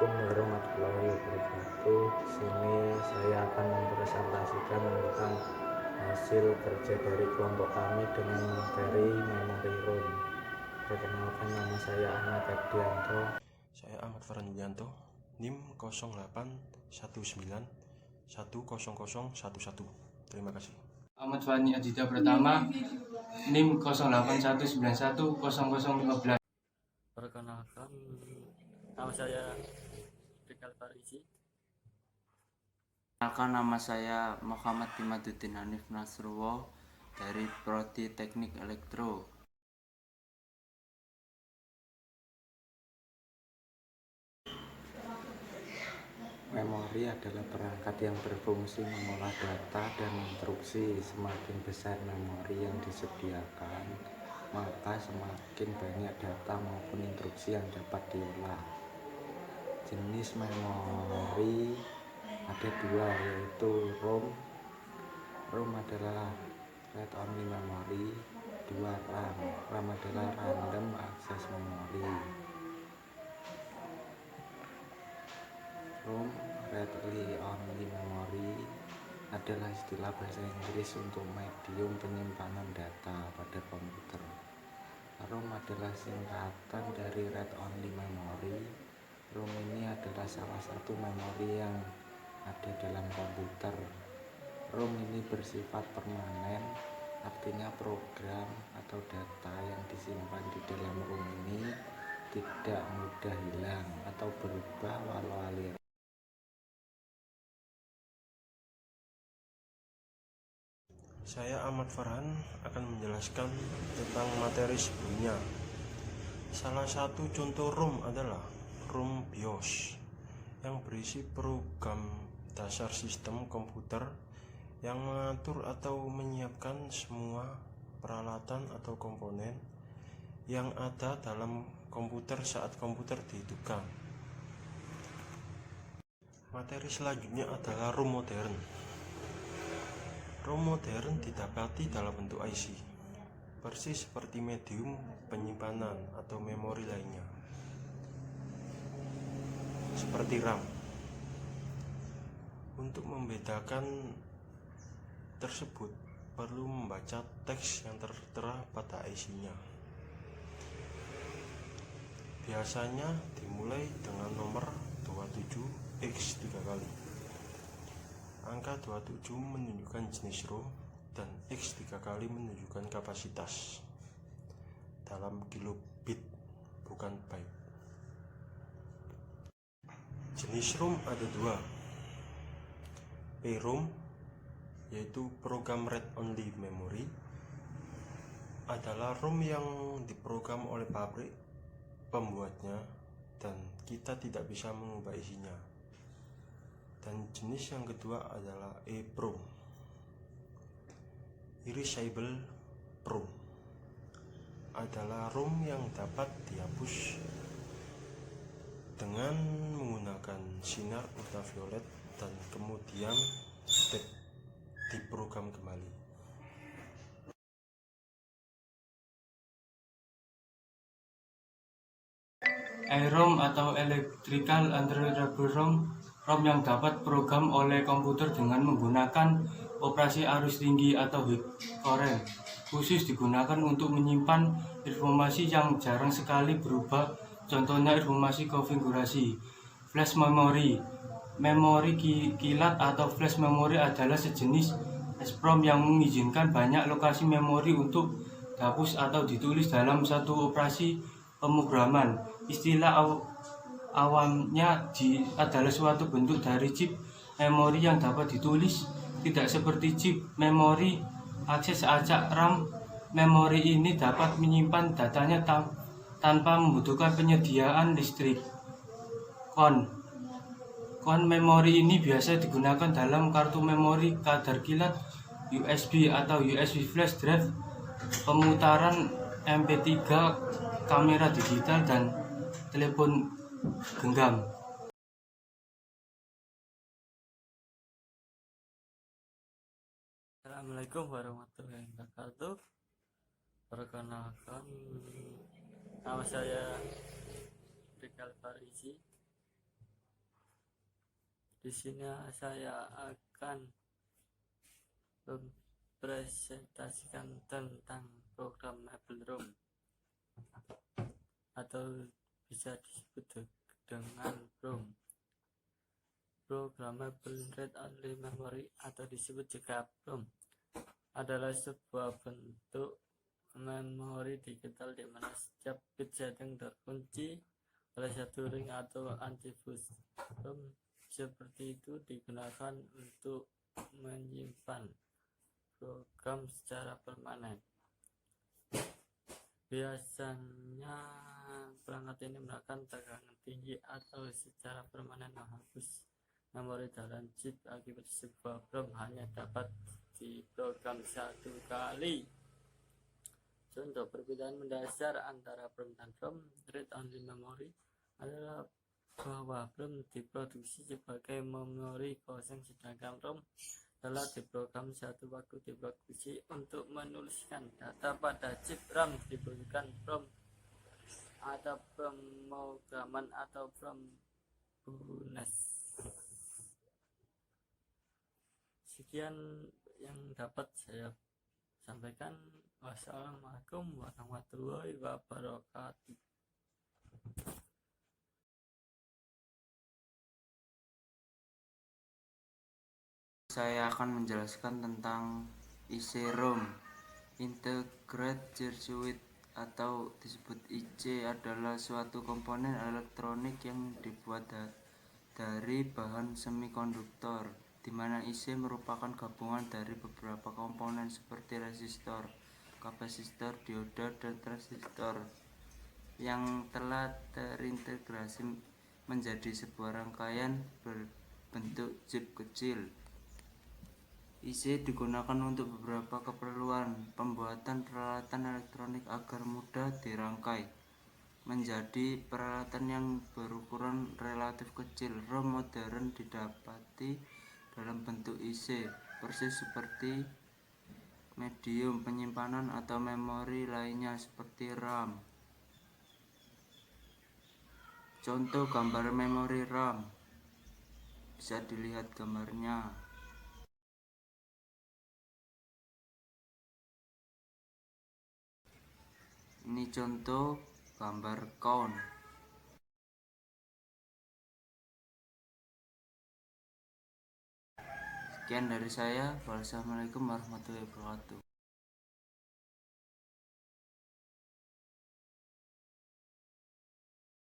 Assalamualaikum warahmatullahi wabarakatuh. Di sini saya akan mempresentasikan tentang hasil kerja dari kelompok kami dengan materi memori ROM. Perkenalkan, nama saya Ahmad Ardianto. Saya Ahmad Farhan Yulianto, NIM 0819110011. Terima kasih. Ahmad Fani Adita Pratama, NIM 0819100015. Perkenalkan, nama saya Rikal Farizi. Perkenalkan, nama saya Muhammad Imaduddin Hanif Nasrullah dari Prodi Teknik Elektro. Memori adalah perangkat yang berfungsi mengolah data dan instruksi. Semakin besar memori yang disediakan, maka semakin banyak data maupun instruksi yang dapat diolah. Jenis memori ada dua, yaitu ROM. ROM adalah read only memory. Dua, RAM. RAM adalah random access memory. ROM, read only memory, adalah istilah bahasa Inggris untuk medium penyimpanan data pada komputer. ROM adalah singkatan dari read only memory. ROM ini adalah salah satu memori yang ada dalam komputer. ROM ini bersifat permanen, artinya program atau data yang disimpan di dalam ROM ini tidak mudah hilang atau berubah walau aliran. Saya Ahmad Farhan akan menjelaskan tentang materi sebelumnya. Salah satu contoh ROM adalah ROM BIOS yang berisi program dasar sistem komputer yang mengatur atau menyiapkan semua peralatan atau komponen yang ada dalam komputer saat komputer dihidupkan. Materi selanjutnya adalah ROM modern. ROM modern didapati dalam bentuk IC, persis seperti medium penyimpanan atau memori lainnya, seperti RAM. Untuk membedakan tersebut, perlu membaca teks yang tertera pada IC-nya. Biasanya dimulai dengan nomor 27X 3 kali. Angka 27 menunjukkan jenis ROM dan X 3 kali menunjukkan kapasitas dalam kilobit, bukan byte. Jenis ROM ada dua. PROM, yaitu program read only memory, adalah ROM yang diprogram oleh pabrik pembuatnya dan kita tidak bisa mengubah isinya. Dan jenis yang kedua adalah EEPROM, Erasable PROM, adalah ROM yang dapat dihapus dengan menggunakan sinar ultraviolet dan kemudian diprogram kembali. EEPROM atau Electrical Unreliable ROM, ROM yang dapat program oleh komputer dengan menggunakan operasi arus tinggi atau high current, khusus digunakan untuk menyimpan informasi yang jarang sekali berubah. Contohnya informasi konfigurasi. Flash memory. Memori kilat atau flash memory adalah sejenis EEPROM yang mengizinkan banyak lokasi memori untuk dihapus atau ditulis dalam satu operasi pemrograman. Istilah awamnya adalah suatu bentuk dari chip memori yang dapat ditulis, tidak seperti chip memori akses acak RAM. Memori ini dapat menyimpan datanya tanpa membutuhkan penyediaan listrik. Kon memori ini biasa digunakan dalam kartu memori, kadar kilat, USB atau USB flash drive, pemutaran MP3, kamera digital, dan telepon genggam. Assalamualaikum warahmatullahi wabarakatuh. Perkenalkan, nama saya Rikal Farizi. Di sini saya akan mempresentasikan tentang program Maple.rom atau bisa disebut dengan PROM. Program Maple Read Only Memory atau disebut juga PROM adalah sebuah bentuk memori digital di mana setiap bit setting terkunci oleh satu ring atau antifuse. PROM seperti itu digunakan untuk menyimpan program secara permanen. Biasanya perangkat ini melakukan tegangan tinggi atau secara permanen menghapus memori dalam chip akibat sebuah PROM hanya dapat diprogram satu kali. Contoh perbedaan mendasar antara PROM dan PROM Read Only Memory adalah bahwa PROM diproduksi sebagai memori kosong, sedangkan ROM telah diprogram satu waktu diproduksi untuk menuliskan data pada chip RAM. Dibutuhkan PROM atau pemrograman atau PROM-BUNES. Sekian yang dapat saya sampaikan. Wassalamualaikum warahmatullahi wabarakatuh. Saya akan menjelaskan tentang IC-ROM. Integrated Circuit atau disebut IC adalah suatu komponen elektronik yang dibuat dari bahan semikonduktor, di mana IC merupakan gabungan dari beberapa komponen seperti resistor, kapasitor, dioda, dan transistor yang telah terintegrasi menjadi sebuah rangkaian berbentuk chip kecil. IC digunakan untuk beberapa keperluan pembuatan peralatan elektronik agar mudah dirangkai menjadi peralatan yang berukuran relatif kecil. ROM modern didapati dalam bentuk IC, persis seperti medium penyimpanan atau memori lainnya seperti RAM. Contoh gambar memori RAM, bisa dilihat gambarnya. Ini contoh gambar count. Sekian dari saya. Wassalamualaikum warahmatullahi wabarakatuh.